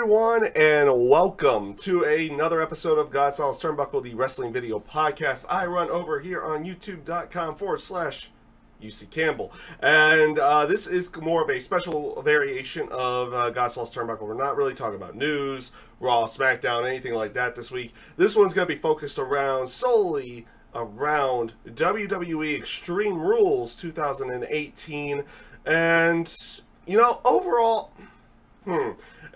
everyone, and welcome to another episode of God's Solid Turnbuckle, the wrestling video podcast I run over here on youtube.com/UC Campbell. And this is more of a special variation of God's Solid Turnbuckle. We're not really talking about news, Raw, SmackDown, anything like that this week. This one's going to be focused solely around WWE Extreme Rules 2018. And, you know, overall,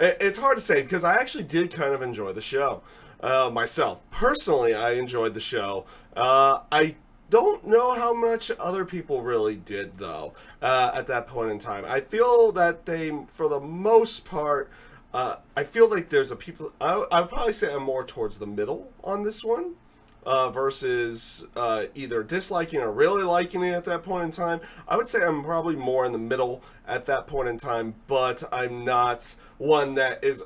it's hard to say because I actually did kind of enjoy the show myself. Personally, I enjoyed the show. I don't know how much other people really did, though, at that point in time. I feel that they, for the most part, I feel like there's a people... I would probably say I'm more towards the middle on this one. Versus either disliking or really liking it at that point in time. I would say I'm probably more in the middle at that point in time, but I'm not one that is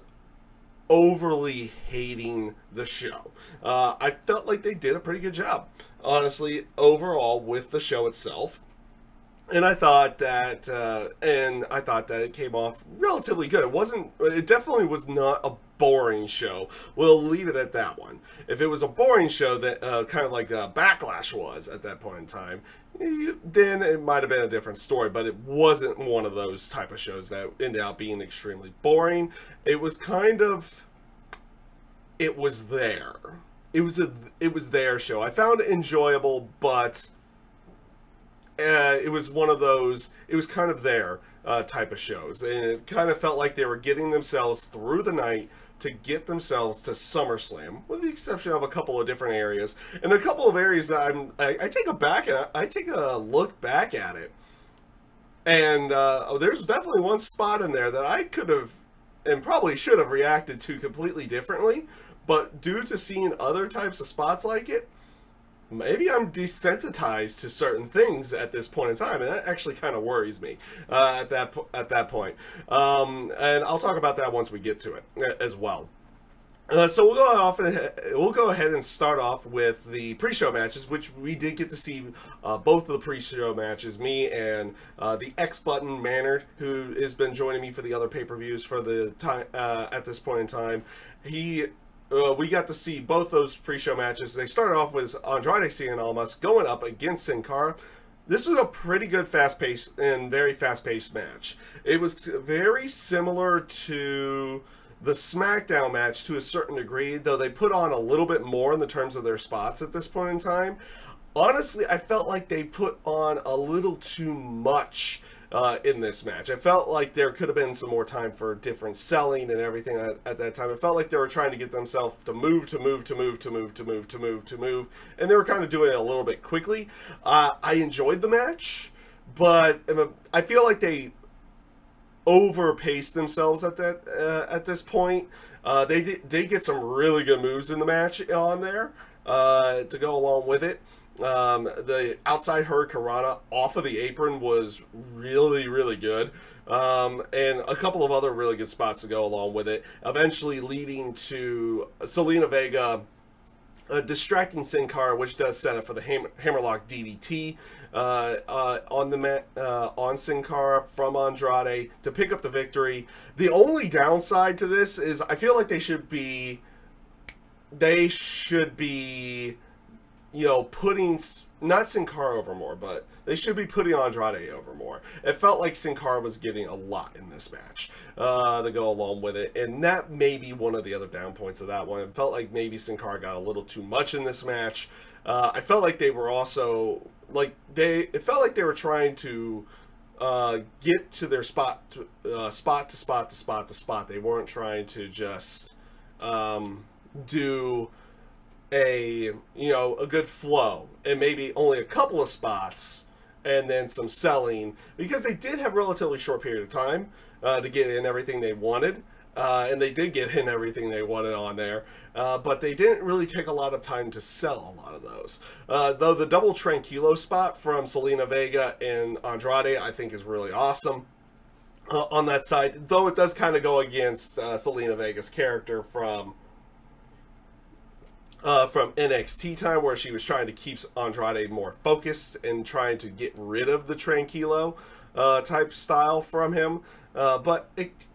overly hating the show. I felt like they did a pretty good job, honestly, overall with the show itself. And I thought that, it came off relatively good. It definitely was not a boring show. We'll leave it at that one. If it was a boring show that kind of like Backlash was at that point in time, then it might have been a different story. But it wasn't one of those type of shows that ended up being extremely boring. It was kind of, it was there. It was their show. I found it enjoyable, but it was one of those, it was kind of their type of shows. And it kind of felt like they were getting themselves through the night to get themselves to SummerSlam, with the exception of a couple of different areas. And a couple of areas that I take a look back at it. And there's definitely one spot in there that I could have and probably should have reacted to completely differently. But due to seeing other types of spots like it, maybe I'm desensitized to certain things at this point in time, and that actually kind of worries me at that point. And I'll talk about that once we get to it as well. So we'll go ahead and start off with the pre-show matches, which we did get to see both of the pre-show matches. Me and the X Button Maynard, who has been joining me for the other pay-per-views for the time at this point in time. We got to see both those pre-show matches. They started off with Andrade Cien Almas going up against Sin Cara. This was a pretty good fast-paced and very fast-paced match. It was very similar to the SmackDown match to a certain degree, though they put on a little bit more in the terms of their spots at this point in time. Honestly, I felt like they put on a little too much in this match. I felt like there could have been some more time for different selling and everything at that time. It felt like they were trying to get themselves to move, and they were kind of doing it a little bit quickly. I enjoyed the match, but I feel like they overpaced themselves at this point. They get some really good moves in the match on there to go along with it. The outside Hurricanrana off of the apron was really, really good. And a couple of other really good spots to go along with it, eventually leading to Zelina Vega distracting Sin Cara, which does set up for the Hammerlock DDT on Sin Cara from Andrade to pick up the victory. The only downside to this is I feel like they should be, you know, putting, not Sin Cara over more, but they should be putting Andrade over more. It felt like Sin Cara was getting a lot in this match to go along with it, and that may be one of the other down points of that one. It felt like maybe Sin Cara got a little too much in this match. I felt like they were also, it felt like they were trying to get to their spot to spot. They weren't trying to just do a good flow and maybe only a couple of spots and then some selling, because they did have a relatively short period of time to get in everything they wanted, and they did get in everything they wanted on there, but they didn't really take a lot of time to sell a lot of those. Though the double Tranquilo spot from Zelina Vega and Andrade I think is really awesome on that side, though it does kind of go against Zelina Vega's character from NXT time, where she was trying to keep Andrade more focused and trying to get rid of the Tranquilo type style from him. But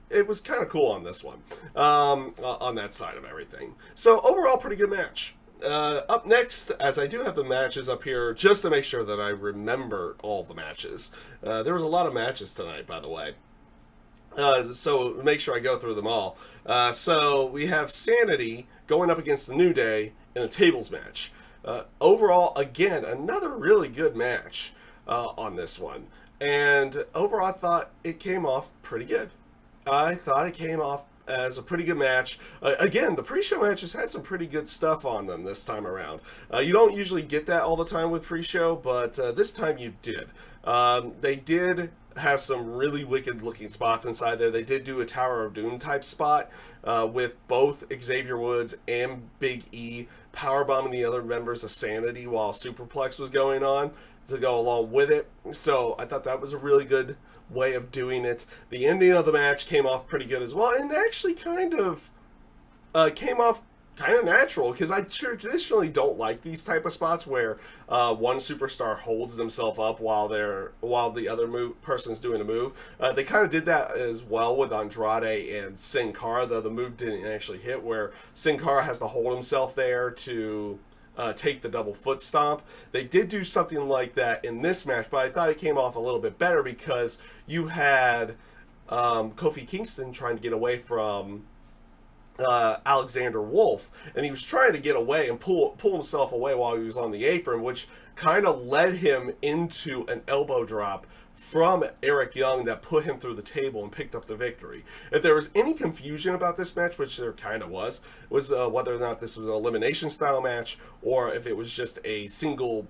it was kind of cool on this one, on that side of everything. So overall, pretty good match. Up next, as I do have the matches up here, just to make sure that I remember all the matches. There was a lot of matches tonight, by the way. So make sure I go through them all. So we have Sanity going up against the New Day in a tables match. Overall, again, another really good match on this one. And overall, I thought it came off pretty good. I thought it came off as a pretty good match. Again, the pre-show matches had some pretty good stuff on them this time around. You don't usually get that all the time with pre-show, but this time you did. They did have some really wicked looking spots inside there. They did do a Tower of Doom type spot with both Xavier Woods and Big E powerbombing the other members of Sanity while Superplex was going on to go along with it. So I thought that was a really good way of doing it. The ending of the match came off pretty good as well, and actually kind of came off kind of natural, because I traditionally don't like these type of spots where one superstar holds themselves up while the other person's doing a move. They kind of did that as well with Andrade and Sin Cara, though the move didn't actually hit, where Sin Cara has to hold himself there to take the double foot stomp. They did do something like that in this match, but I thought it came off a little bit better because you had Kofi Kingston trying to get away from Alexander Wolf, and he was trying to get away and pull himself away while he was on the apron, which kind of led him into an elbow drop from Eric Young that put him through the table and picked up the victory. If there was any confusion about this match, which there kind of was whether or not this was an elimination style match or if it was just a single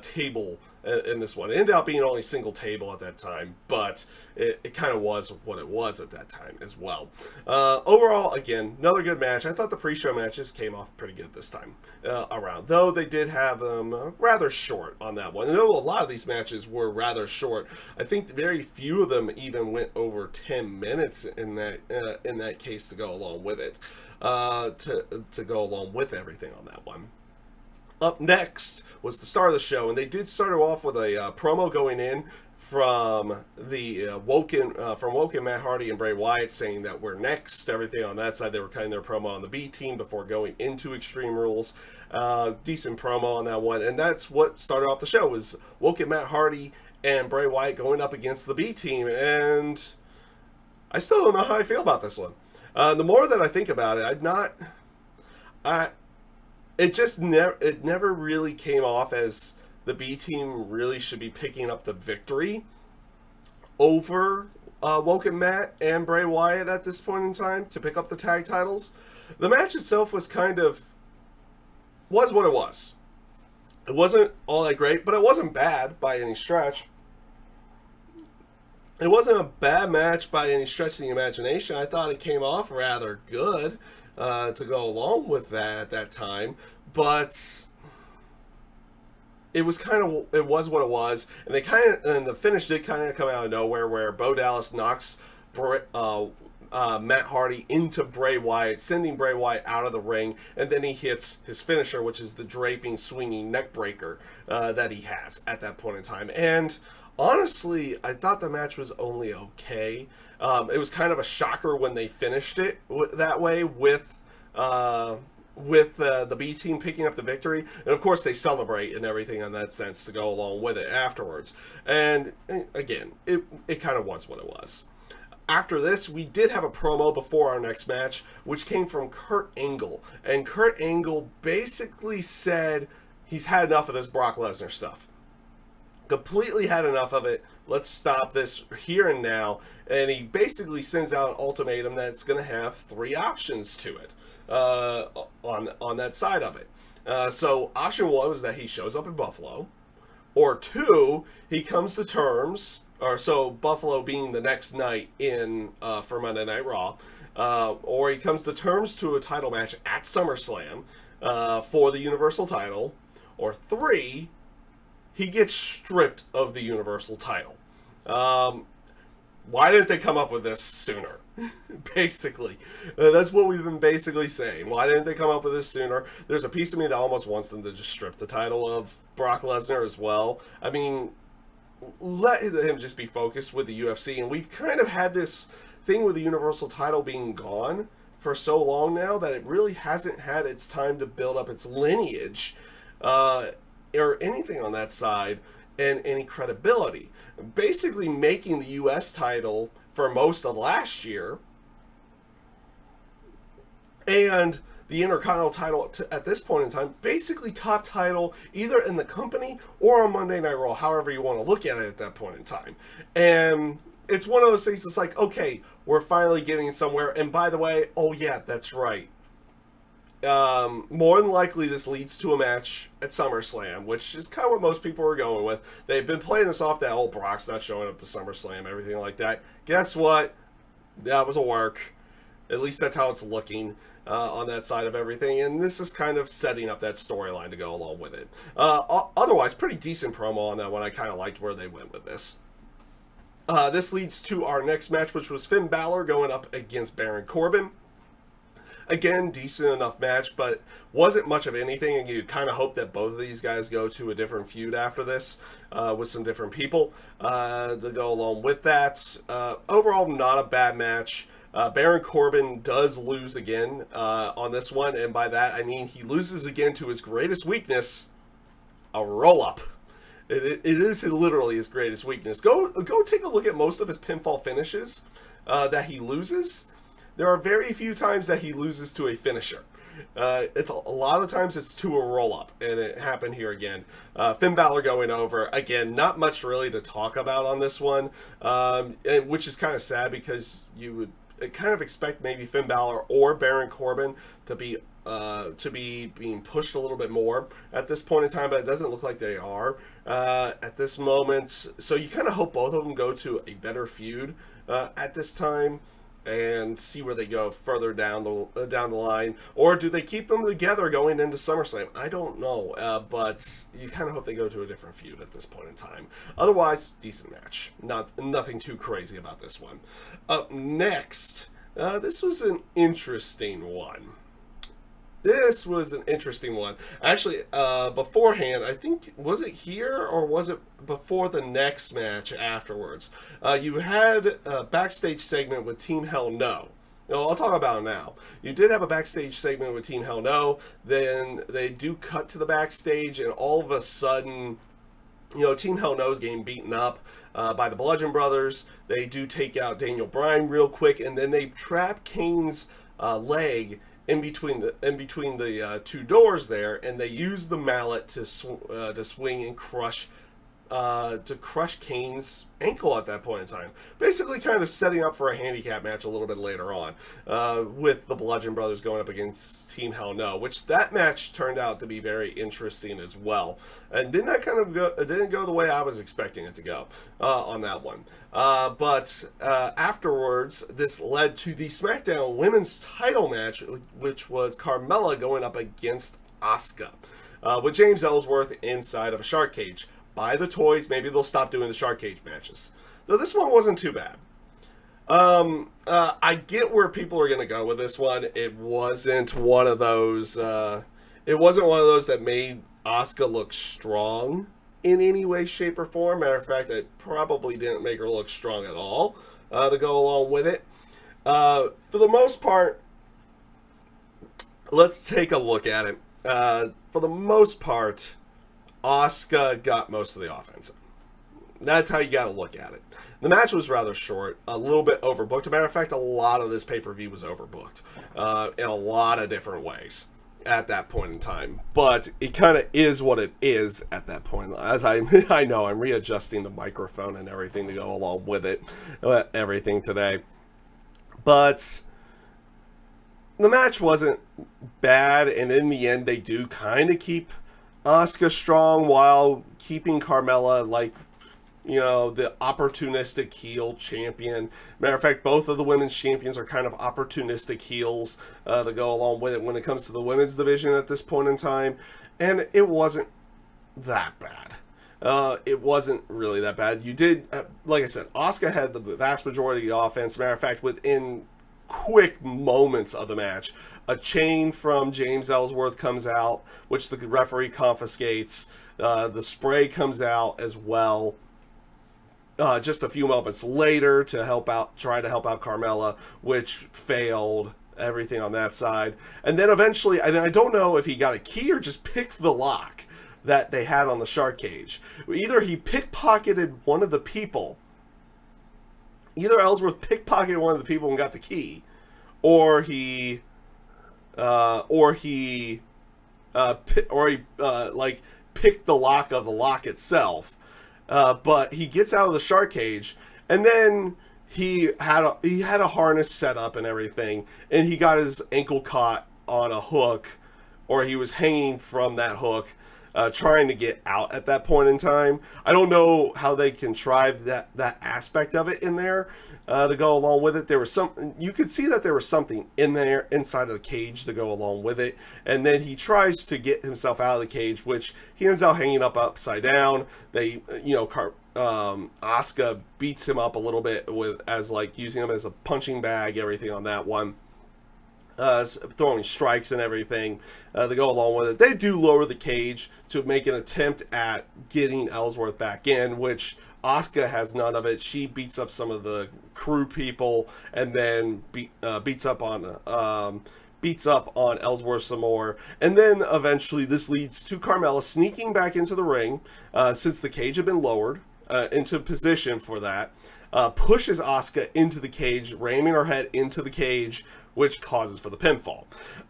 table in this one. It ended up being only single table at that time, but it kind of was what it was at that time as well. Overall, again, another good match. I thought the pre-show matches came off pretty good this time around, though they did have them rather short on that one. I know a lot of these matches were rather short. I think very few of them even went over 10 minutes in that case to go along with it, to go along with everything on that one. Up next was the star of the show, and they did start off with a promo going in from the Woken Matt Hardy and Bray Wyatt, saying that we're next. Everything on that side, they were cutting their promo on the B team before going into Extreme Rules. Decent promo on that one, and that's what started off the show, was Woken Matt Hardy and Bray Wyatt going up against the B team, and I still don't know how I feel about this one. The more that I think about it, it never really came off as the B team really should be picking up the victory over Woken Matt and Bray Wyatt at this point in time to pick up the tag titles. The match itself was what it was. It wasn't all that great, but it wasn't bad by any stretch. It wasn't a bad match by any stretch of the imagination. I thought it came off rather good to go along with that at that time, but it was what it was, and the finish did kind of come out of nowhere, where Bo Dallas knocks Matt Hardy into Bray Wyatt, sending Bray Wyatt out of the ring, and then he hits his finisher, which is the draping, swinging neck breaker that he has at that point in time. And honestly, I thought the match was only okay. It was kind of a shocker when they finished it that way with the B team picking up the victory, and of course they celebrate and everything in that sense to go along with it afterwards. And again, it kind of was what it was. After this, we did have a promo before our next match, which came from Kurt Angle, and Kurt Angle basically said he's had enough of this Brock Lesnar stuff. Completely had enough of it. Let's stop this here and now. And he basically sends out an ultimatum that's going to have 3 options to it on that side of it. So option 1 was that he shows up in Buffalo, or 2, he comes to terms, or so Buffalo being the next night in for Monday Night Raw, or he comes to terms to a title match at SummerSlam for the Universal title, or 3, he gets stripped of the Universal title. Why didn't they come up with this sooner? Basically. That's what we've been basically saying. Why didn't they come up with this sooner? There's a piece of me that almost wants them to just strip the title of Brock Lesnar as well. I mean, let him just be focused with the UFC. And we've kind of had this thing with the Universal title being gone for so long now that it really hasn't had its time to build up its lineage or anything on that side and any credibility. Basically making the U.S. title for most of last year and the Intercontinental title at this point in time, basically top title either in the company or on Monday Night Raw, however you want to look at it at that point in time. And it's one of those things that's like, okay, we're finally getting somewhere. And by the way, oh yeah, that's right. More than likely this leads to a match at SummerSlam, which is kind of what most people are going with. They've been playing this off that old Brock's not showing up to SummerSlam, everything like that. Guess what? That was a work. At least that's how it's looking on that side of everything. And this is kind of setting up that storyline to go along with it. Otherwise, pretty decent promo on that one. I kind of liked where they went with this. This leads to our next match, which was Finn Balor going up against Baron Corbin. Again, decent enough match, but wasn't much of anything, and you kind of hope that both of these guys go to a different feud after this with some different people to go along with that. Overall, not a bad match. Baron Corbin does lose again on this one, and by that I mean he loses again to his greatest weakness, a roll-up. It is literally his greatest weakness. Go take a look at most of his pinfall finishes that he loses. There are very few times that he loses to a finisher. It's a lot of times it's to a roll-up, and it happened here again. Finn Balor going over. Again, not much really to talk about on this one, which is kind of sad because you would kind of expect maybe Finn Balor or Baron Corbin to be being pushed a little bit more at this point in time, but it doesn't look like they are at this moment. So you kind of hope both of them go to a better feud at this time and see where they go further down the line, or do they keep them together going into SummerSlam? I don't know, but you kind of hope they go to a different feud at this point in time. Otherwise, decent match. Nothing too crazy about this one. Up next, this was an interesting one. This was an interesting one. Actually, beforehand, I think, was it here or was it before the next match afterwards? You had a backstage segment with Team Hell No. No, I'll talk about it now. You did have a backstage segment with Team Hell No. Then they do cut to the backstage, and all of a sudden, you know, Team Hell No is getting beaten up by the Bludgeon Brothers. They do take out Daniel Bryan real quick, and then they trap Kane's leg in between the two doors there, and they use the mallet to swing and crush Kane's ankle at that point in time. Basically kind of setting up for a handicap match a little bit later on with the Bludgeon Brothers going up against Team Hell No, which that match turned out to be very interesting as well. And didn't go the way I was expecting it to go on that one. But afterwards, this led to the SmackDown Women's title match, which was Carmella going up against Asuka with James Ellsworth inside of a shark cage. Buy the toys, maybe they'll stop doing the shark cage matches. Though this one wasn't too bad. I get where people are going to go with this one. It wasn't one of those. It wasn't one of those that made Asuka look strong in any way, shape, or form. Matter of fact, it probably didn't make her look strong at all to go along with it. For the most part, let's take a look at it. For the most part, Asuka got most of the offense. That's how you got to look at it. The match was rather short, a little bit overbooked. As a matter of fact, a lot of this pay-per-view was overbooked in a lot of different ways at that point in time. But it kind of is what it is at that point. As I know, I'm readjusting the microphone and everything to go along with it, everything today. But the match wasn't bad, and in the end, they do kind of keep Asuka strong while keeping Carmella, like, you know, the opportunistic heel champion. Matter of fact, both of the women's champions are kind of opportunistic heels to go along with it when it comes to the women's division at this point in time. And it wasn't that bad. It wasn't really that bad. You did, like I said, Asuka had the vast majority of the offense. Matter of fact, within quick moments of the match, a chain from James Ellsworth comes out, which the referee confiscates. The spray comes out as well. just a few moments later to try to help out Carmella, which failed. Everything on that side. And then eventually, and I don't know if he got a key or just picked the lock that they had on the shark cage. Either he pickpocketed one of the people, either Ellsworth pickpocketed one of the people and got the key, or he like picked the lock of the lock itself. But he gets out of the shark cage, and then he had a harness set up and everything, and he got his ankle caught on a hook, or he was hanging from that hook, trying to get out at that point in time. I don't know how they contrived that aspect of it in there to go along with it. There was you could see that there was something in there inside of the cage to go along with it, and then he tries to get himself out of the cage, which he ends up hanging up upside down. They, Asuka beats him up a little bit as like using him as a punching bag, everything on that one. Throwing strikes and everything to go along with it. They do lower the cage to make an attempt at getting Ellsworth back in, which Asuka has none of it. She beats up some of the crew people and then beats up on Ellsworth some more. And then eventually this leads to Carmella sneaking back into the ring, since the cage had been lowered into position for that. Pushes Asuka into the cage, ramming her head into the cage, which causes for the pinfall.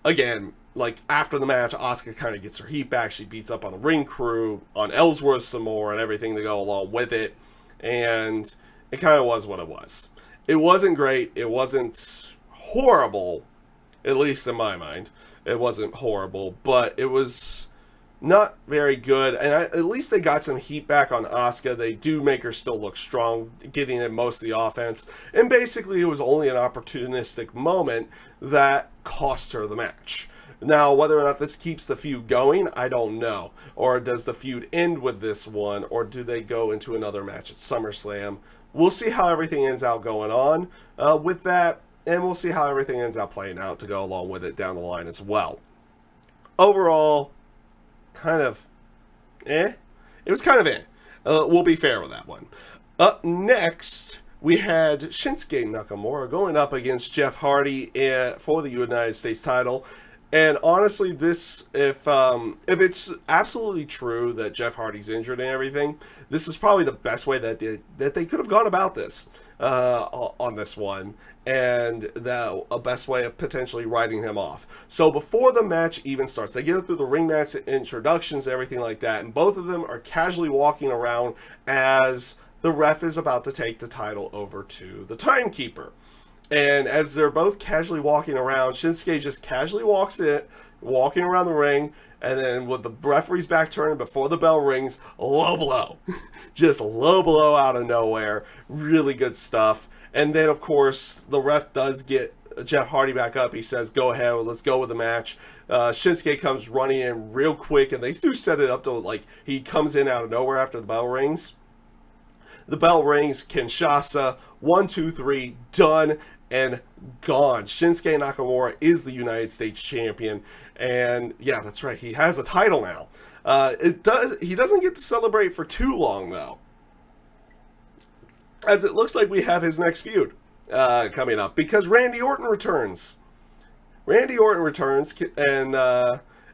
Again, like after the match, Asuka kind of gets her heat back. She beats up on the ring crew, on Ellsworth some more, and everything to go along with it. And it kind of was what it was. It wasn't great. It wasn't horrible, at least in my mind. It wasn't horrible, but it was not very good. And at least they got some heat back on Asuka. They do make her still look strong, getting in most of the offense. And basically, it was only an opportunistic moment that cost her the match. Now, whether or not this keeps the feud going, I don't know. Or does the feud end with this one? Or do they go into another match at SummerSlam? We'll see how everything ends out going on with that. And we'll see how everything ends up playing out to go along with it down the line as well. Overall, kind of it was kind of we'll be fair with that one. Up next, we had Shinsuke Nakamura going up against Jeff Hardy for the United States title. And honestly, this, if it's absolutely true that Jeff Hardy's injured and everything, this is probably the best way that they could have gone about this on this one, and a best way of potentially writing him off. So before the match even starts, they get through the ring match introductions, everything like that, and both of them are casually walking around as the ref is about to take the title over to the timekeeper. And as they're both casually walking around, Shinsuke just casually walking around the ring, and then with the referee's back turned before the bell rings, low blow. Just low blow out of nowhere. Really good stuff. And then, of course, the ref does get Jeff Hardy back up. He says, go ahead, let's go with the match. Shinsuke comes running in real quick, and they do set it up to, like, he comes in out of nowhere after the bell rings. The bell rings, Kinshasa, 1, 2, 3, done and gone. Shinsuke Nakamura is the United States champion, and yeah, that's right, he has a title now. He doesn't get to celebrate for too long though, as it looks like we have his next feud coming up, because Randy Orton returns. Randy Orton returns, and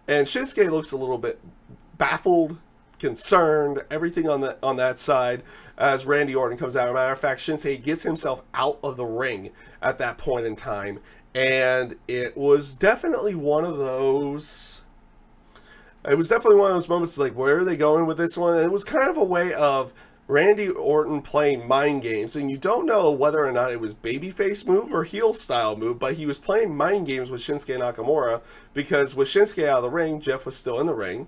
Shinsuke looks a little bit baffled, concerned, everything on that side as Randy Orton comes out. As a matter of fact, Shinsuke gets himself out of the ring at that point in time, and it was definitely one of those moments like, where are they going with this one? And it was kind of a way of Randy Orton playing mind games, and you don't know whether or not it was babyface move or heel style move, but he was playing mind games with Shinsuke Nakamura, because with Shinsuke out of the ring, Jeff was still in the ring.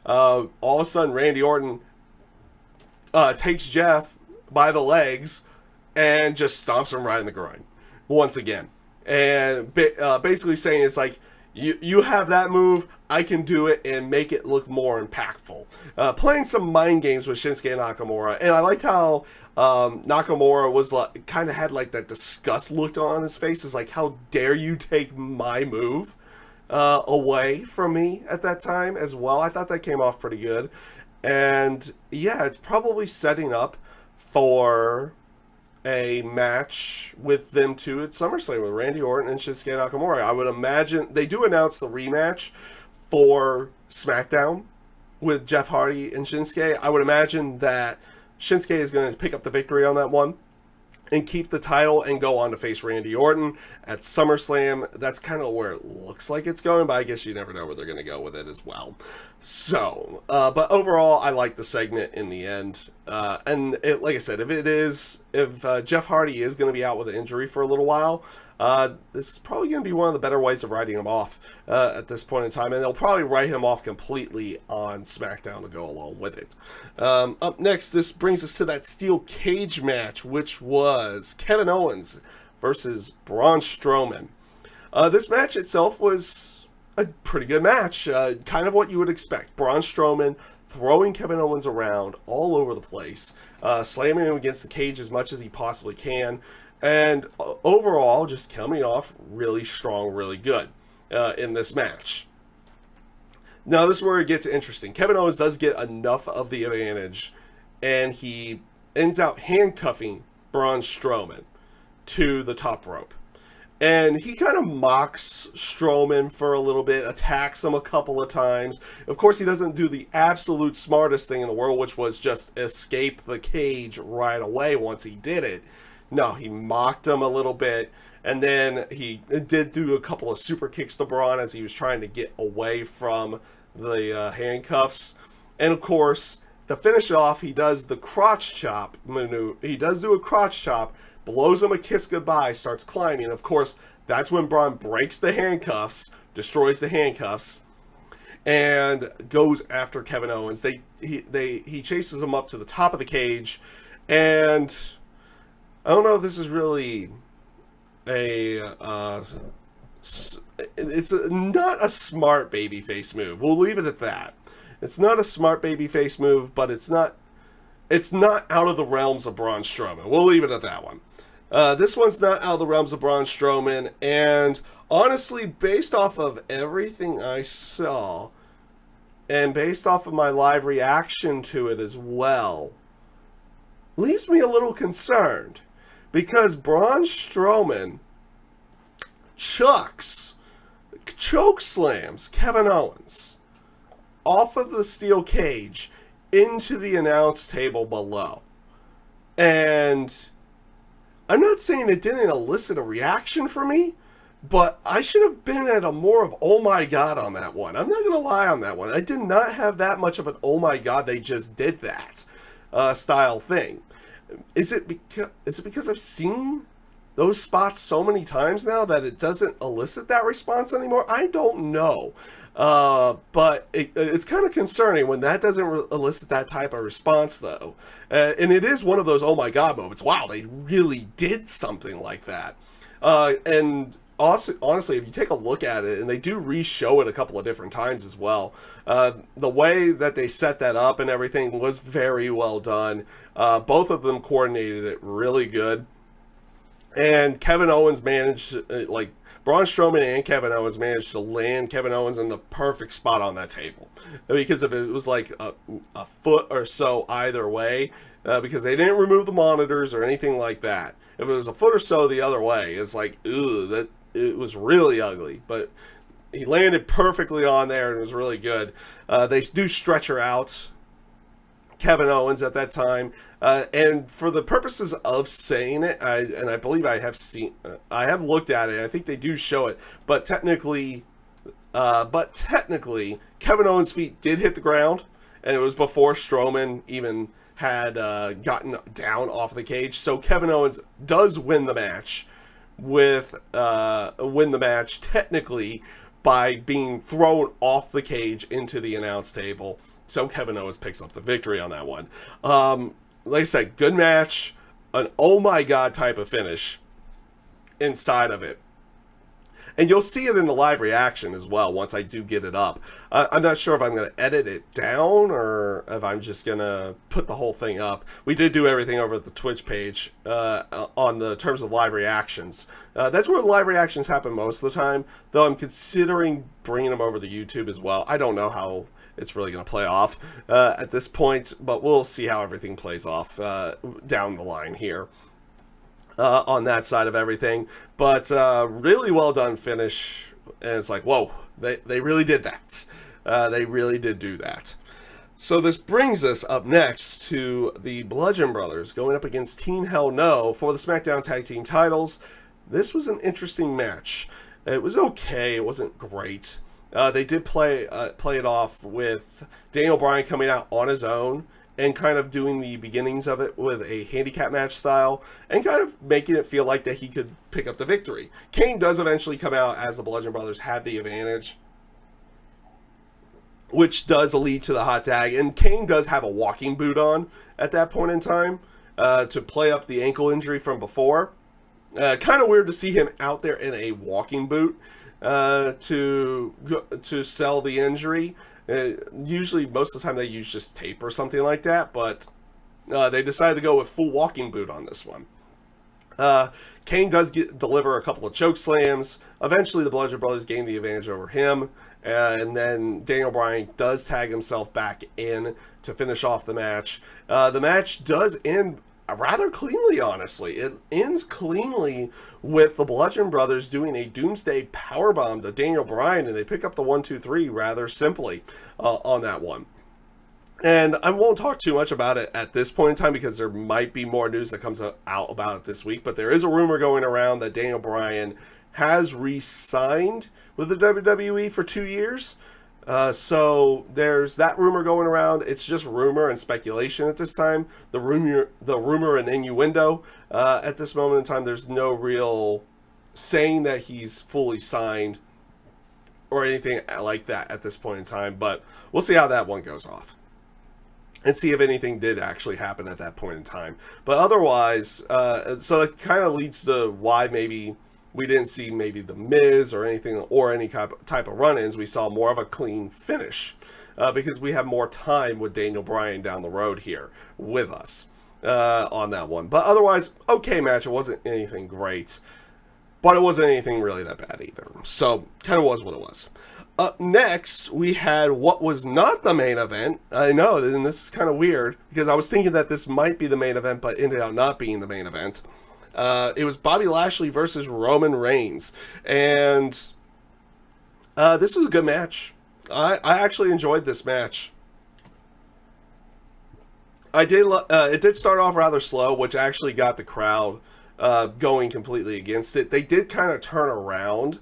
All of a sudden, Randy Orton takes Jeff by the legs and just stomps him right in the groin once again. And basically saying, it's like, you have that move, I can do it and make it look more impactful. Playing some mind games with Shinsuke Nakamura. And I liked how Nakamura was like, kind of had like that disgust look on his face. It's like, how dare you take my move away from me at that time as well. I thought that came off pretty good. And yeah, it's probably setting up for a match with them two at SummerSlam with Randy Orton and Shinsuke Nakamura. I would imagine they do announce the rematch for SmackDown with Jeff Hardy and Shinsuke. I would imagine that Shinsuke is going to pick up the victory on that one and keep the title and go on to face Randy Orton at SummerSlam. That's kind of where it looks like it's going, but I guess you never know where they're going to go with it as well. So, but overall, I like the segment in the end. And like I said, if Jeff Hardy is going to be out with an injury for a little while, this is probably going to be one of the better ways of writing him off at this point in time. And they'll probably write him off completely on SmackDown to go along with it. Up next, this brings us to that steel cage match, which was Kevin Owens versus Braun Strowman. This match itself was a pretty good match. Kind of what you would expect. Braun Strowman throwing Kevin Owens around all over the place, slamming him against the cage as much as he possibly can. And overall, just coming off really strong, really good in this match. Now, this is where it gets interesting. Kevin Owens does get enough of the advantage, and he ends up handcuffing Braun Strowman to the top rope. And he kind of mocks Strowman for a little bit, attacks him a couple of times. Of course, he doesn't do the absolute smartest thing in the world, which was just escape the cage right away once he did it. No, he mocked him a little bit, and then he did do a couple of super kicks to Braun as he was trying to get away from the handcuffs. And of course, to finish off, he does the crotch chop maneuver. He does do a crotch chop, blows him a kiss goodbye, starts climbing. And of course, that's when Braun breaks the handcuffs, destroys the handcuffs, and goes after Kevin Owens. He chases him up to the top of the cage, and I don't know if this is really it's not a smart babyface move. We'll leave it at that. It's not a smart babyface move, but it's not out of the realms of Braun Strowman. We'll leave it at that one. This one's not out of the realms of Braun Strowman, and honestly, based off of everything I saw, and based off of my live reaction to it as well, leaves me a little concerned. Because Braun Strowman choke slams Kevin Owens off of the steel cage into the announce table below. And I'm not saying it didn't elicit a reaction from me, but I should have been at a more of oh my god on that one. I'm not going to lie on that one. I did not have that much of an oh my god, they just did that style thing. Is it because I've seen those spots so many times now that it doesn't elicit that response anymore? I don't know. But it's kind of concerning when that doesn't elicit that type of response, though. And it is one of those oh my god moments. Wow, they really did something like that. And also, honestly, if you take a look at it, and they do re-show it a couple of different times as well, the way that they set that up and everything was very well done. Both of them coordinated it really good. And Kevin Owens managed, like, Braun Strowman and Kevin Owens managed to land Kevin Owens in the perfect spot on that table. Because if it was like a foot or so either way, because they didn't remove the monitors or anything like that. If it was a foot or so the other way, it's like, ooh, it was really ugly. But he landed perfectly on there and it was really good. They do stretcher out Kevin Owens at that time. And for the purposes of saying it, I believe I have looked at it. I think they do show it, but technically, Kevin Owens' feet did hit the ground, and it was before Strowman even had gotten down off the cage. So Kevin Owens does win the match technically by being thrown off the cage into the announce table. So Kevin Owens picks up the victory on that one. Like I said, good match, an oh my god type of finish inside of it. And you'll see it in the live reaction as well once I do get it up. I'm not sure if I'm going to edit it down or if I'm just going to put the whole thing up. We did do everything over at the Twitch page on the terms of live reactions. That's where the live reactions happen most of the time, though I'm considering bringing them over to YouTube as well. I don't know how it's really going to play off at this point, but we'll see how everything plays off down the line here on that side of everything. But really well done finish, and it's like, whoa, they really did that. They really did do that. So this brings us up next to the Bludgeon Brothers going up against Team Hell No for the SmackDown Tag Team titles. This was an interesting match. It was okay. It wasn't great. They did play it off with Daniel Bryan coming out on his own and kind of doing the beginnings of it with a handicap match style and kind of making it feel like that he could pick up the victory. Kane does eventually come out as the Bludgeon Brothers had the advantage, which does lead to the hot tag. And Kane does have a walking boot on at that point in time to play up the ankle injury from before. Kind of weird to see him out there in a walking boot to sell the injury. Usually, most of the time, they use just tape or something like that, but they decided to go with full walking boot on this one. Kane does deliver a couple of choke slams. Eventually, the Bludgeon Brothers gain the advantage over him, and then Daniel Bryan does tag himself back in to finish off the match. The match does end rather cleanly, honestly. It ends cleanly with the Bludgeon Brothers doing a Doomsday Powerbomb to Daniel Bryan, and they pick up the 1-2-3 rather simply on that one. And I won't talk too much about it at this point in time because there might be more news that comes out about it this week, but there is a rumor going around that Daniel Bryan has re-signed with the WWE for 2 years. So there's that rumor going around. It's just rumor and speculation at this time. The rumor and innuendo at this moment in time. There's no real saying that he's fully signed or anything like that at this point in time. But we'll see how that one goes off and see if anything did actually happen at that point in time. But otherwise, so it kind of leads to why maybe we didn't see maybe the Miz or anything or any type of run-ins. We saw more of a clean finish because we have more time with Daniel Bryan down the road here with us on that one. But otherwise, okay match. It wasn't anything great, but it wasn't anything really that bad either. So kind of was what it was. Up next, we had what was not the main event. I know, and this is kind of weird because I was thinking that this might be the main event, but ended up not being the main event. It was Bobby Lashley versus Roman Reigns, and this was a good match. I actually enjoyed this match. It did start off rather slow, which actually got the crowd going completely against it. They did kind of turn around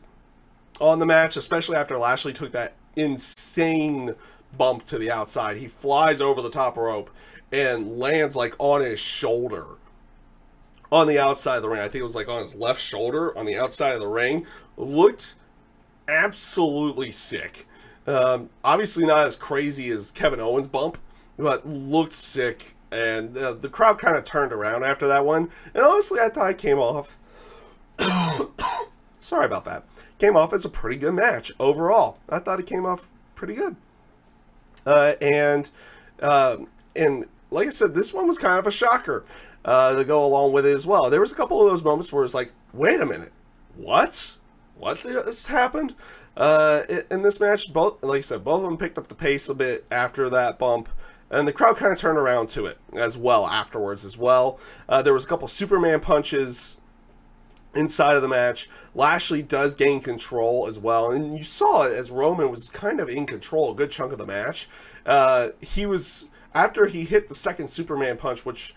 on the match, especially after Lashley took that insane bump to the outside. He flies over the top rope and lands like on his shoulder on the outside of the ring. I think it was like on his left shoulder on the outside of the ring. Looked absolutely sick. Obviously not as crazy as Kevin Owens' bump, but looked sick. And the crowd kind of turned around after that one. And honestly, I thought it came off. Sorry about that. Came off as a pretty good match overall. I thought it came off pretty good. And like I said, this one was kind of a shocker to go along with it as well. There was a couple of those moments where it's like, wait a minute, what just happened in this match? Both, like I said, both of them picked up the pace a bit after that bump, and the crowd kind of turned around to it as well afterwards as well. There was a couple Superman punches inside of the match. Lashley does gain control as well, and you saw it as Roman was kind of in control a good chunk of the match. He was, after he hit the second Superman punch, which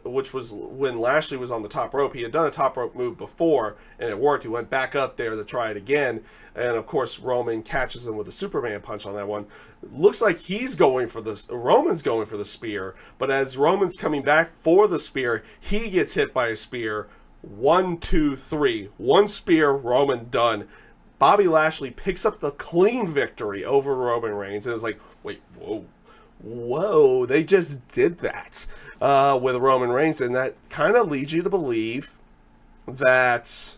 was when Lashley was on the top rope. He had done a top rope move before and it worked. He went back up there to try it again, and of course Roman catches him with a Superman punch on that one. Looks like Roman's going for the spear, but as Roman's coming back for the spear, he gets hit by a spear. 1, 2, 3. One spear, Roman done. Bobby Lashley picks up the clean victory over Roman Reigns. And it was like, wait, whoa, they just did that with Roman Reigns. And that kind of leads you to believe that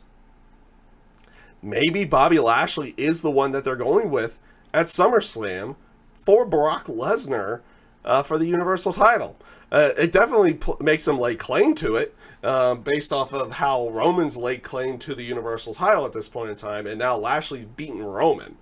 maybe Bobby Lashley is the one that they're going with at SummerSlam for Brock Lesnar for the Universal title. It definitely makes him lay claim to it based off of how Roman's laid claim to the Universal title at this point in time, and now Lashley's beaten Roman.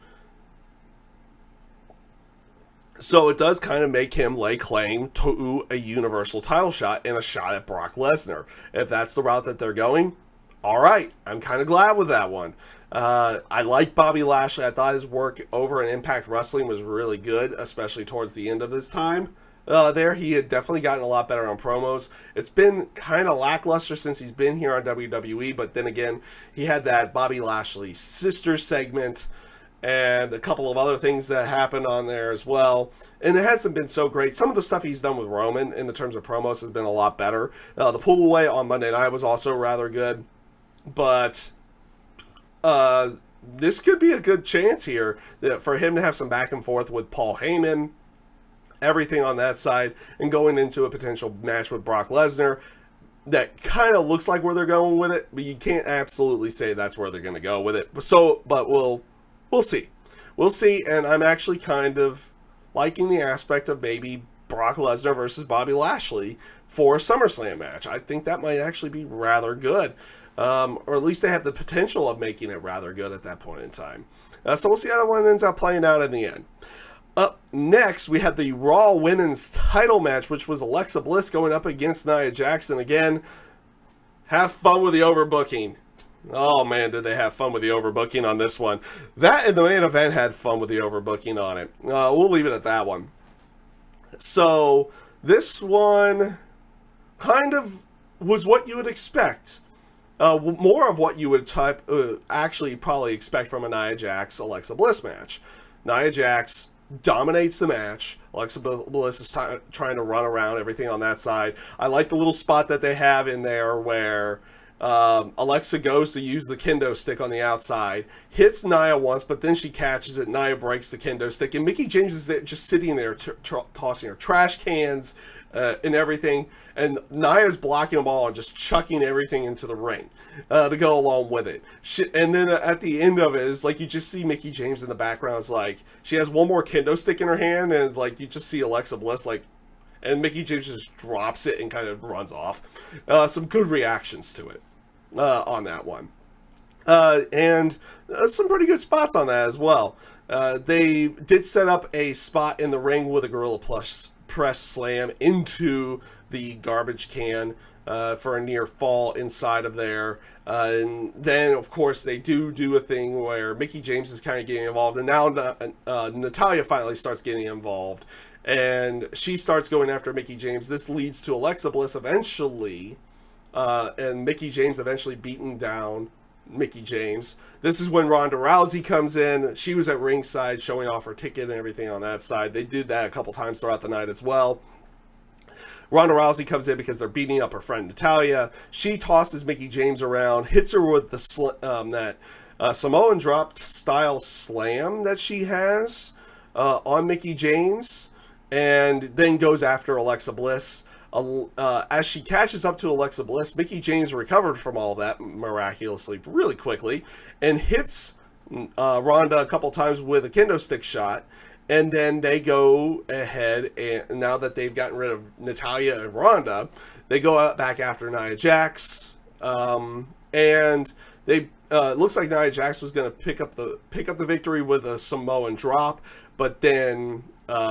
So it does kind of make him lay claim to a Universal title shot and a shot at Brock Lesnar. If that's the route that they're going, all right, I'm kind of glad with that one. I like Bobby Lashley. I thought his work over in Impact Wrestling was really good, especially towards the end of his time. There, he had definitely gotten a lot better on promos. It's been kind of lackluster since he's been here on WWE, but then again, he had that Bobby Lashley sister segment and a couple of other things that happened on there as well. And it hasn't been so great. Some of the stuff he's done with Roman in the terms of promos has been a lot better. The pull away on Monday night was also rather good. But this could be a good chance here for him to have some back and forth with Paul Heyman, everything on that side, and going into a potential match with Brock Lesnar. That kind of looks like where they're going with it, but you can't absolutely say that's where they're going to go with it. But we'll see. We'll see, and I'm actually kind of liking the aspect of maybe Brock Lesnar versus Bobby Lashley for a SummerSlam match. I think that might actually be rather good. Or at least they have the potential of making it rather good at that point in time. So we'll see how that one ends up playing out in the end. Up next, we had the Raw Women's title match, which was Alexa Bliss going up against Nia Jackson again. Have fun with the overbooking. Oh man, did they have fun with the overbooking on this one. That and the main event had fun with the overbooking on it. We'll leave it at that one. So this one kind of was what you would expect. More of what you would actually probably expect from a Nia Jax Alexa Bliss match. Nia Jax dominates the match. Alexa Bliss is trying to run around everything on that side. I like the little spot that they have in there where Alexa goes to use the kendo stick on the outside, hits Nia once, but then she catches it. Nia breaks the kendo stick, and Mickie James is just sitting there tossing her trash cans and everything, and Nia's blocking them all and just chucking everything into the ring to go along with it. And then at the end of it, is like you just see Mickie James in the background. It's like she has one more kendo stick in her hand, and it's like you just see Alexa Bliss and Mickie James just drops it and kind of runs off. Some good reactions to it on that one. And some pretty good spots on that as well. They did set up a spot in the ring with a Gorilla Press Slam into the garbage can for a near fall inside of there. And then, of course, they do a thing where Mickie James is kind of getting involved, and now Natalya finally starts getting involved. And she starts going after Mickie James. This leads to Alexa Bliss eventually, and Mickie James eventually beating down Mickie James. This is when Ronda Rousey comes in. She was at ringside showing off her ticket and everything on that side. They did that a couple times throughout the night as well. Ronda Rousey comes in because they're beating up her friend Natalya. She tosses Mickie James around, hits her with the Samoan drop style slam that she has on Mickie James, and then goes after Alexa Bliss. As she catches up to Alexa Bliss, Mickie James recovered from all that miraculously really quickly and hits Ronda a couple times with a kendo stick shot. And then they go ahead, and now that they've gotten rid of Natalya and Ronda, they go out back after Nia Jax. And they looks like Nia Jax was going to pick up the victory with a Samoan drop, but then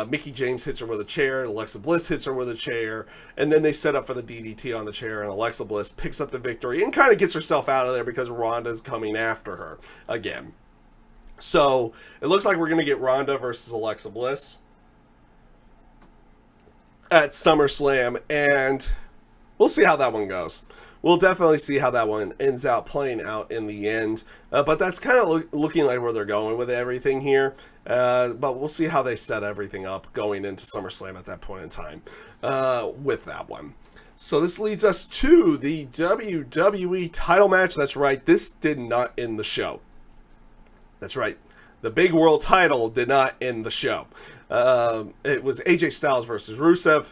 Mickie James hits her with a chair, Alexa Bliss hits her with a chair, and then they set up for the DDT on the chair, and Alexa Bliss picks up the victory and kind of gets herself out of there because Ronda's coming after her again. So it looks like we're going to get Ronda versus Alexa Bliss at SummerSlam, and we'll see how that one goes. We'll definitely see how that one ends out playing out in the end. But that's kind of looking like where they're going with everything here. But we'll see how they set everything up going into SummerSlam at that point in time with that one. So this leads us to the WWE title match. That's right, this did not end the show. That's right, the big world title did not end the show. It was AJ Styles versus Rusev,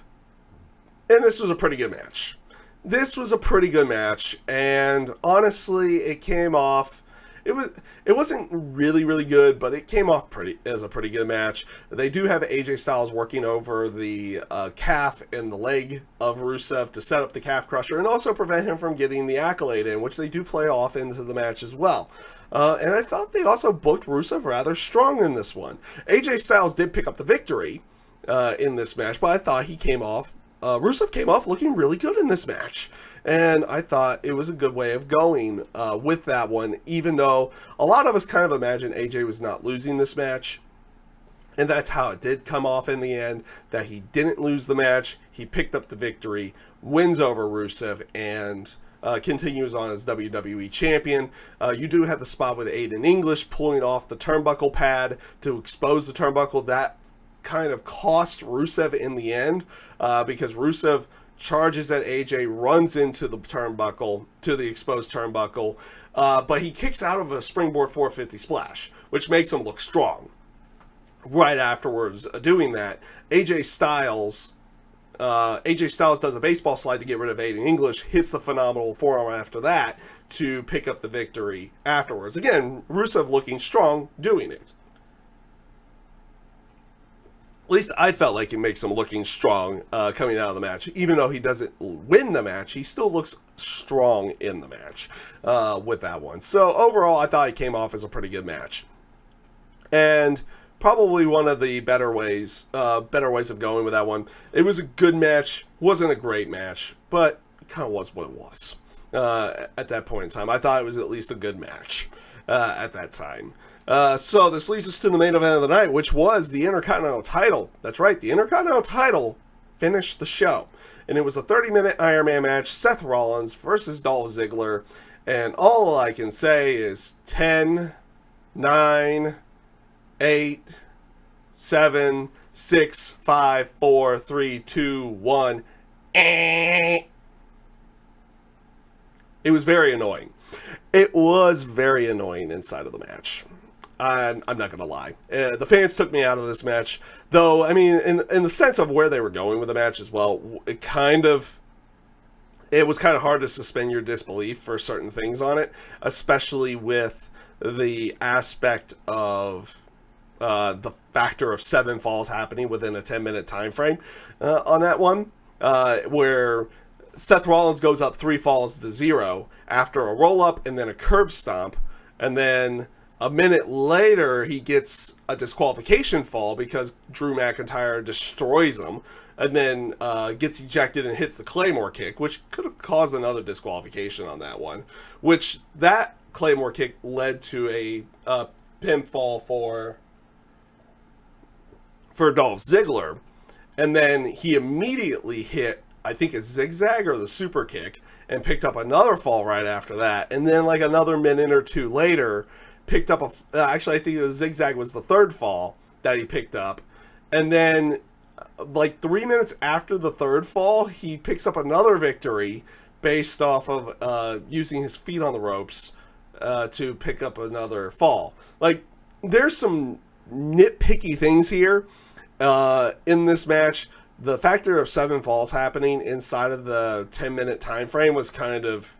and this was a pretty good match. This was a pretty good match, and honestly, it came off. It wasn't really good, but it came off as a pretty good match. They do have AJ Styles working over the calf and the leg of Rusev to set up the calf crusher and also prevent him from getting the accolade in, which they do play off into the match as well. And I thought they also booked Rusev rather strong in this one. AJ Styles did pick up the victory, in this match, but I thought he came off, Rusev came off looking really good in this match. And I thought it was a good way of going with that one, even though a lot of us kind of imagined AJ was not losing this match. And that's how it did come off in the end, that he didn't lose the match. He picked up the victory, wins over Rusev, and continues on as WWE Champion. You do have the spot with Aiden English pulling off the turnbuckle pad to expose the turnbuckle. That kind of cost Rusev in the end, because Rusev charges at AJ, runs into the turnbuckle, to the exposed turnbuckle, but he kicks out of a springboard 450 splash, which makes him look strong. Right afterwards, doing that, AJ Styles does a baseball slide to get rid of Aiden English, hits the phenomenal forearm after that to pick up the victory afterwards. Again, Rusev looking strong doing it. At least I felt like it makes him looking strong coming out of the match. Even though he doesn't win the match, he still looks strong in the match with that one. So overall, I thought he came off as a pretty good match. And probably one of the better ways of going with that one. It was a good match. Wasn't a great match, but it kind of was what it was at that point in time. I thought it was at least a good match at that time. So this leads us to the main event of the night, which was the Intercontinental title. That's right, the Intercontinental title finished the show. And it was a 30-minute Iron Man match, Seth Rollins versus Dolph Ziggler. And all I can say is 10, 9, 8, 7, 6, 5, 4, 3, 2, 1. It was very annoying. It was very annoying inside of the match. I'm not going to lie. The fans took me out of this match. Though, I mean, in the sense of where they were going with the match as well, it was kind of hard to suspend your disbelief for certain things on it, especially with the aspect of the factor of 7 falls happening within a 10-minute time frame on that one, where Seth Rollins goes up 3 falls to 0 after a roll-up and then a curb stomp, and then a minute later he gets a disqualification fall because Drew McIntyre destroys him, and then gets ejected and hits the Claymore kick, which could have caused another disqualification on that one, which that Claymore kick led to a pinfall for Dolph Ziggler, and then he immediately hit, I think, a zigzag or the super kick, and picked up another fall right after that, and then like another minute or two later picked up actually I think the zigzag was the 3rd fall that he picked up, and then like 3 minutes after the 3rd fall he picks up another victory based off of using his feet on the ropes to pick up another fall. Like, there's some nitpicky things here in this match. The factor of 7 falls happening inside of the 10-minute time frame was kind of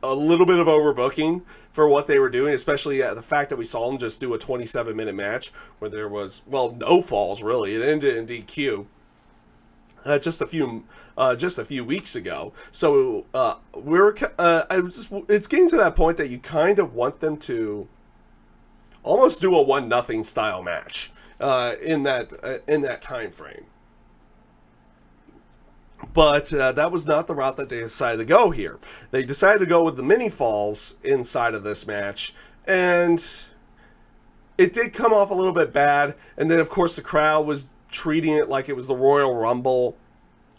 a little bit of overbooking for what they were doing, especially the fact that we saw them just do a 27-minute match where there was, well, no falls really. It ended in DQ just a few weeks ago. So it's getting to that point that you kind of want them to almost do a 1-0 style match in that time frame. But that was not the route that they decided to go here. They decided to go with the mini falls inside of this match, and it did come off a little bit bad. And then, of course, the crowd was treating it like it was the Royal Rumble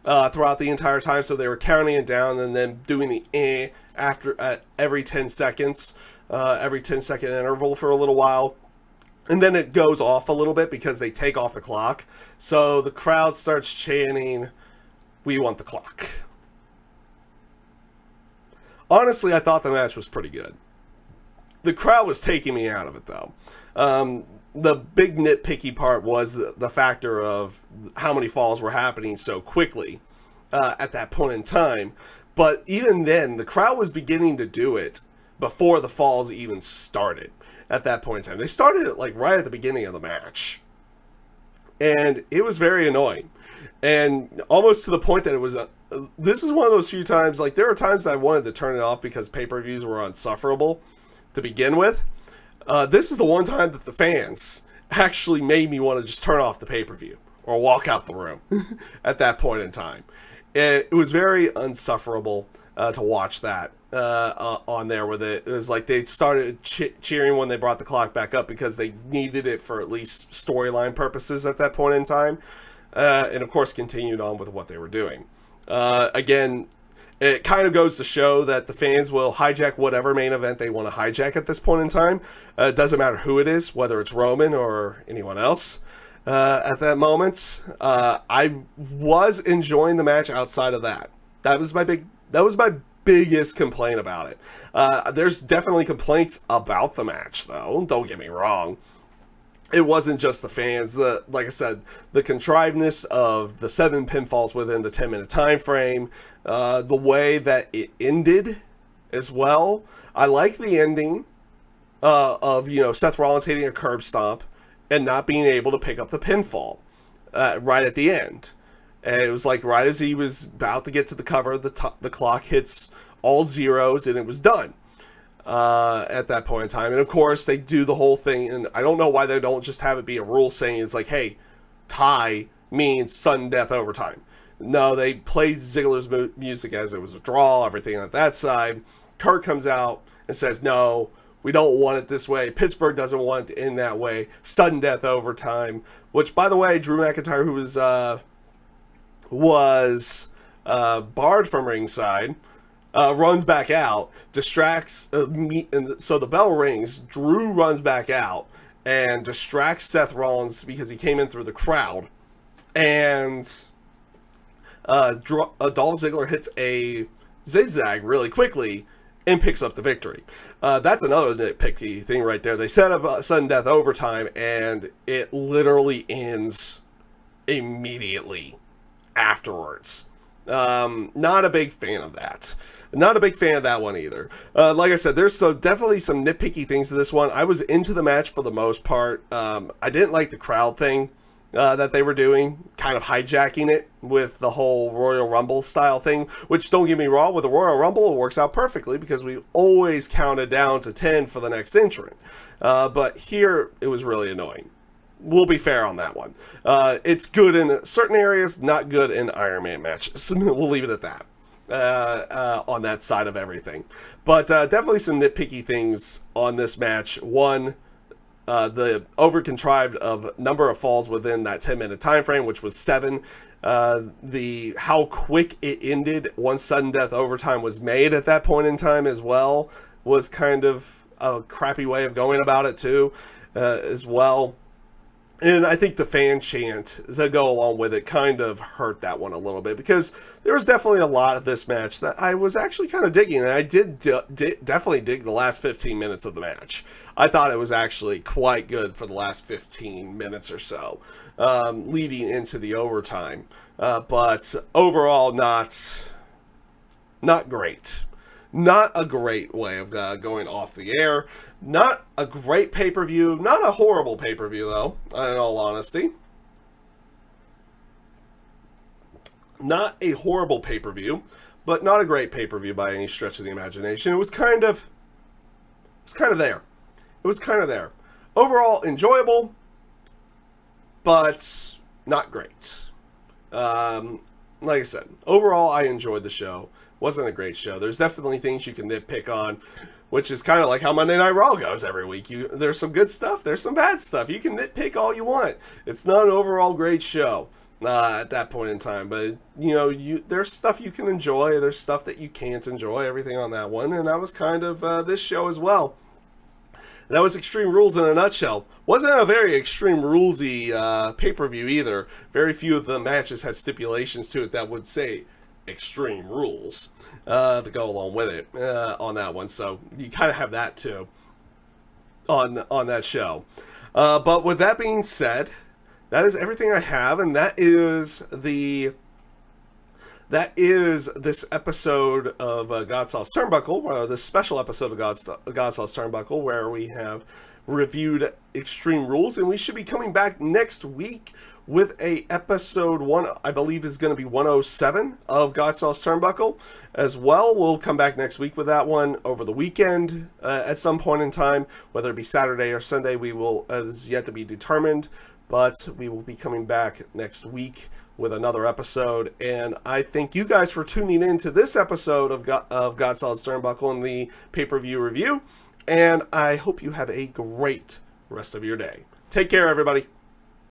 throughout the entire time. So they were counting it down and then doing the after at every 10 seconds, every 10-second interval for a little while. And then it goes off a little bit because they take off the clock. So the crowd starts chanting, "We want the clock." Honestly, I thought the match was pretty good. The crowd was taking me out of it, though. The big nitpicky part was the factor of how many falls were happening so quickly at that point in time. But even then, the crowd was beginning to do it before the falls even started at that point in time. They started it like right at the beginning of the match. And it was very annoying. And almost to the point that it was this is one of those few times, like, there are times that I wanted to turn it off because pay-per-views were insufferable to begin with. This is the one time that the fans actually made me want to just turn off the pay-per-view or walk out the room at that point in time. It was very unsufferable to watch that on there, where it was like they started cheering when they brought the clock back up because they needed it for at least storyline purposes at that point in time, and of course continued on with what they were doing. Again, it kind of goes to show that the fans will hijack whatever main event they want to hijack at this point in time. It doesn't matter who it is, whether it's Roman or anyone else. At that moment, I was enjoying the match outside of that. That was my biggest complaint about it. There's definitely complaints about the match, though. Don't get me wrong. It wasn't just the fans. Like I said, the contrivedness of the 7 pinfalls within the 10-minute time frame, the way that it ended as well. I like the ending of, you know, Seth Rollins hitting a curb stomp and not being able to pick up the pinfall right at the end. And it was like right as he was about to get to the cover, the clock hits all zeros and it was done at that point in time. And of course, they do the whole thing, and I don't know why they don't just have it be a rule saying it's like, hey, tie means sudden death overtime. No, they played Ziggler's music as it was a draw, everything on that side. Kurt comes out and says, no, we don't want it this way. Pittsburgh doesn't want it to end that way. Sudden death overtime. Which, by the way, Drew McIntyre, who was barred from ringside, runs back out, distracts me, and so the bell rings. Drew runs back out and distracts Seth Rollins because he came in through the crowd, and Dolph Ziggler hits a zigzag really quickly and picks up the victory. That's another nitpicky thing right there. They set up a sudden death overtime, and it literally ends immediately afterwards. Not a big fan of that. Not a big fan of that one either. Like I said, there's definitely some nitpicky things to this one. I was into the match for the most part. I didn't like the crowd thing that they were doing, kind of hijacking it with the whole Royal Rumble style thing, which, don't get me wrong, with the Royal Rumble it works out perfectly because we always counted down to 10 for the next entrant. But here it was really annoying. We'll be fair on that one. It's good in certain areas, not good in Iron Man matches. We'll leave it at that on that side of everything. But definitely some nitpicky things on this match. One, the over-contrived of number of falls within that 10-minute time frame, which was 7. How quick it ended once sudden death overtime was made at that point in time as well was kind of a crappy way of going about it too, as well. And I think the fan chant to go along with it kind of hurt that one a little bit, because there was definitely a lot of this match that I was actually kind of digging, and I did definitely dig the last 15 minutes of the match. I thought it was actually quite good for the last 15 minutes or so, leading into the overtime. But overall, not great. Not a great way of going off the air. Not a great pay-per-view. Not a horrible pay-per-view, though, in all honesty. Not a horrible pay-per-view, but not a great pay-per-view by any stretch of the imagination. It was kind of there. It was kind of there. Overall, enjoyable, but not great. Like I said, overall, I enjoyed the show. Wasn't a great show. There's definitely things you can nitpick on, which is kind of like how Monday Night Raw goes every week. There's some good stuff. There's some bad stuff. You can nitpick all you want. It's not an overall great show at that point in time. But, you know, there's stuff you can enjoy. There's stuff that you can't enjoy. Everything on that one. And that was kind of this show as well. That was Extreme Rules in a nutshell. Wasn't a very Extreme Rulesy pay-per-view either. Very few of the matches had stipulations to it that would say Extreme Rules to go along with it on that one. So you kind of have that too on that show. But with that being said, that is everything I have, and that is this episode of God's Sauce Turnbuckle, this special episode of God's Sauce Turnbuckle, where we have reviewed Extreme Rules, and we should be coming back next week with a episode 1, I believe is going to be 107 of Godsal's Turnbuckle as well. We'll come back next week with that one over the weekend at some point in time, whether it be Saturday or Sunday, we will, is yet to be determined, but we will be coming back next week with another episode. And I thank you guys for tuning in to this episode of Godsal's Turnbuckle and the pay-per-view review, and I hope you have a great rest of your day. Take care, everybody.